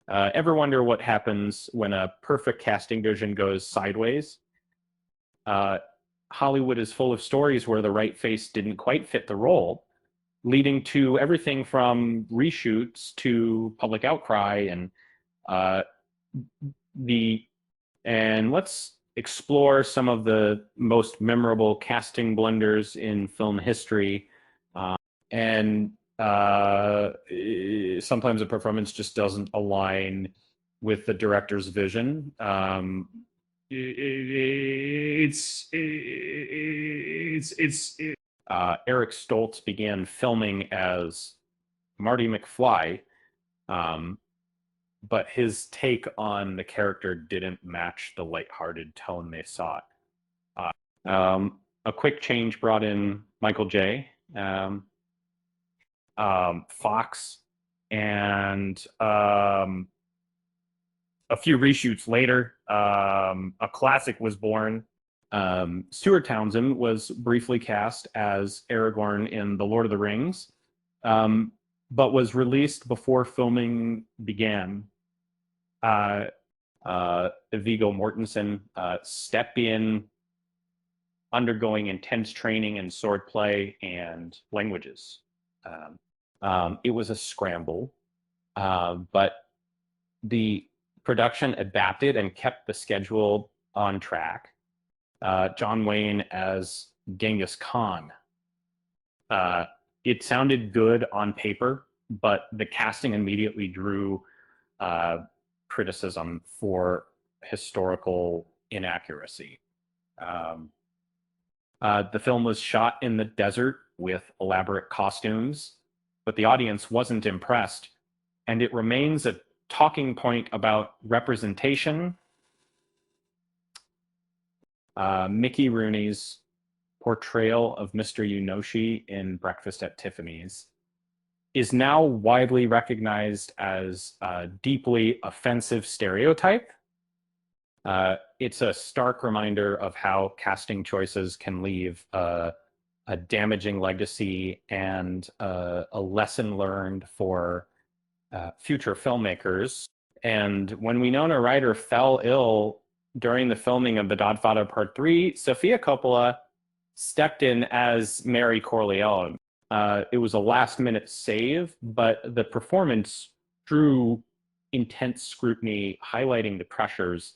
Ever wonder what happens when a perfect casting vision goes sideways? Uh, Hollywood is full of stories where the right face didn't quite fit the role, leading to everything from reshoots to public outcry uh, the and let's explore some of the most memorable casting blunders in film history. Uh, and Sometimes a performance just doesn't align with the director's vision. Eric Stoltz began filming as Marty McFly, um, but his take on the character didn't match the lighthearted tone they sought. A quick change brought in Michael J. Fox, and a few reshoots later, a classic was born. Stuart Townsend was briefly cast as Aragorn in The Lord of the Rings, um, but was released before filming began. Uh, Viggo Mortensen stepped in, undergoing intense training in swordplay and languages. Um, it was a scramble, but the production adapted and kept the schedule on track. John Wayne as Genghis Khan. Uh, it sounded good on paper, but the casting immediately drew uh, criticism for historical inaccuracy. Um, the film was shot in the desert with elaborate costumes, but the audience wasn't impressed, and it remains a talking point about representation. Mickey Rooney's portrayal of Mr. Yunoshi in Breakfast at Tiffany's is now widely recognized as a deeply offensive stereotype. It's a stark reminder of how casting choices can leave a damaging legacy and a lesson learned for future filmmakers. And when Winona Ryder fell ill during the filming of The Godfather Part 3, Sofia Coppola stepped in as Mary Corleone. It was a last minute save, but the performance drew intense scrutiny, highlighting the pressures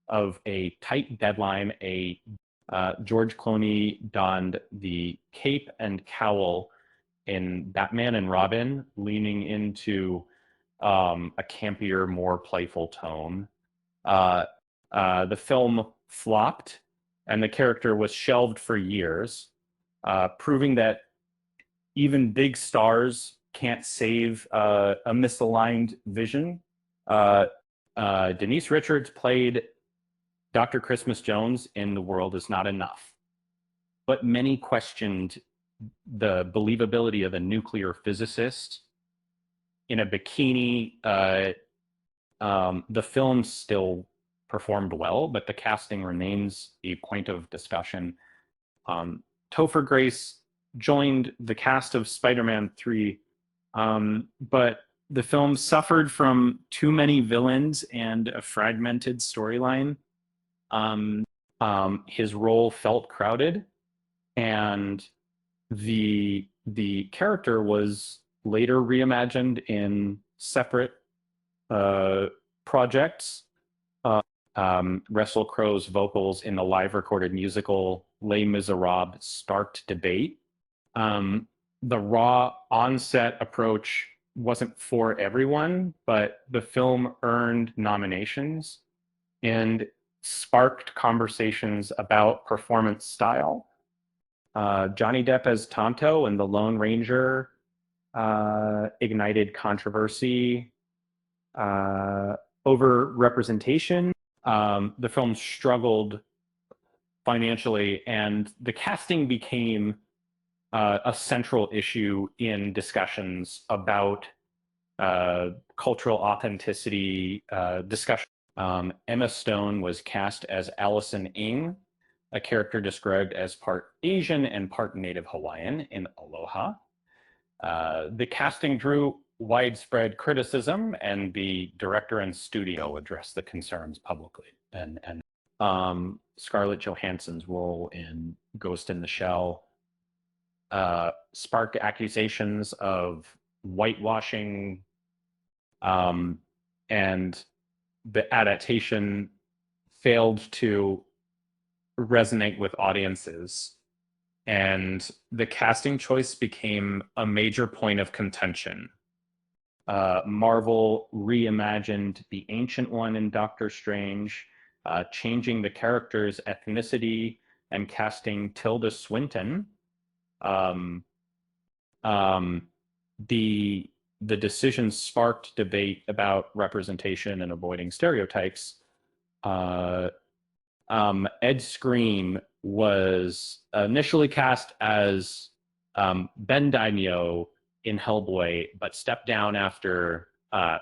of a tight deadline. George Clooney donned the cape and cowl in Batman and Robin, leaning into a campier, more playful tone. Uh, the film flopped, and the character was shelved for years, proving that even big stars can't save a misaligned vision. Uh, Denise Richards played Dr. Christmas Jones in The World Is Not Enough, but many questioned the believability of a nuclear physicist in a bikini. The film still performed well, but the casting remains a point of discussion. Topher Grace joined the cast of Spider-Man 3, but the film suffered from too many villains and a fragmented storyline. Um, his role felt crowded, and the character was later reimagined in separate projects. Russell Crowe's vocals in the live recorded musical Les Miserables sparked debate. The raw onset approach wasn't for everyone, but the film earned nominations and sparked conversations about performance style. Johnny Depp as Tonto and the Lone Ranger ignited controversy over representation. The film struggled financially, and the casting became a central issue in discussions about cultural authenticity discussion. Emma Stone was cast as Allison Ng, a character described as part Asian and part Native Hawaiian in Aloha. The casting drew widespread criticism, and the director and studio addressed the concerns publicly. And Scarlett Johansson's role in Ghost in the Shell sparked accusations of whitewashing, and the adaptation failed to resonate with audiences, and the casting choice became a major point of contention. Marvel reimagined the Ancient One in Doctor Strange, changing the character's ethnicity and casting Tilda Swinton. Um, um, the decision sparked debate about representation and avoiding stereotypes. Ed Skrein was initially cast as Ben Daimyo in Hellboy, but stepped down after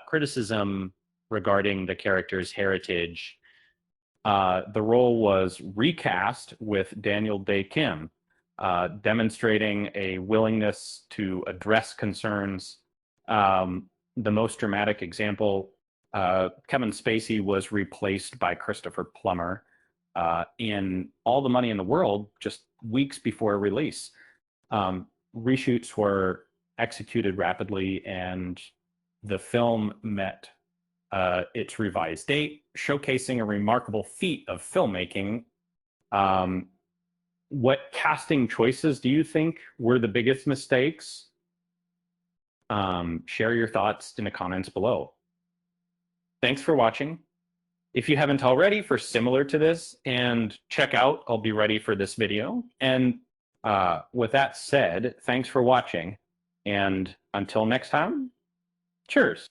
criticism regarding the character's heritage. The role was recast with Daniel Dae Kim, demonstrating a willingness to address concerns. The most dramatic example, Kevin Spacey was replaced by Christopher Plummer in All the Money in the World just weeks before release. Reshoots were executed rapidly, and the film met its revised date, showcasing a remarkable feat of filmmaking. What casting choices do you think were the biggest mistakes? Share your thoughts in the comments below. Thanks for watching. If you haven't already, for similar to this, and check out I'll Be Ready for This video. And with that said, thanks for watching. And until next time, cheers.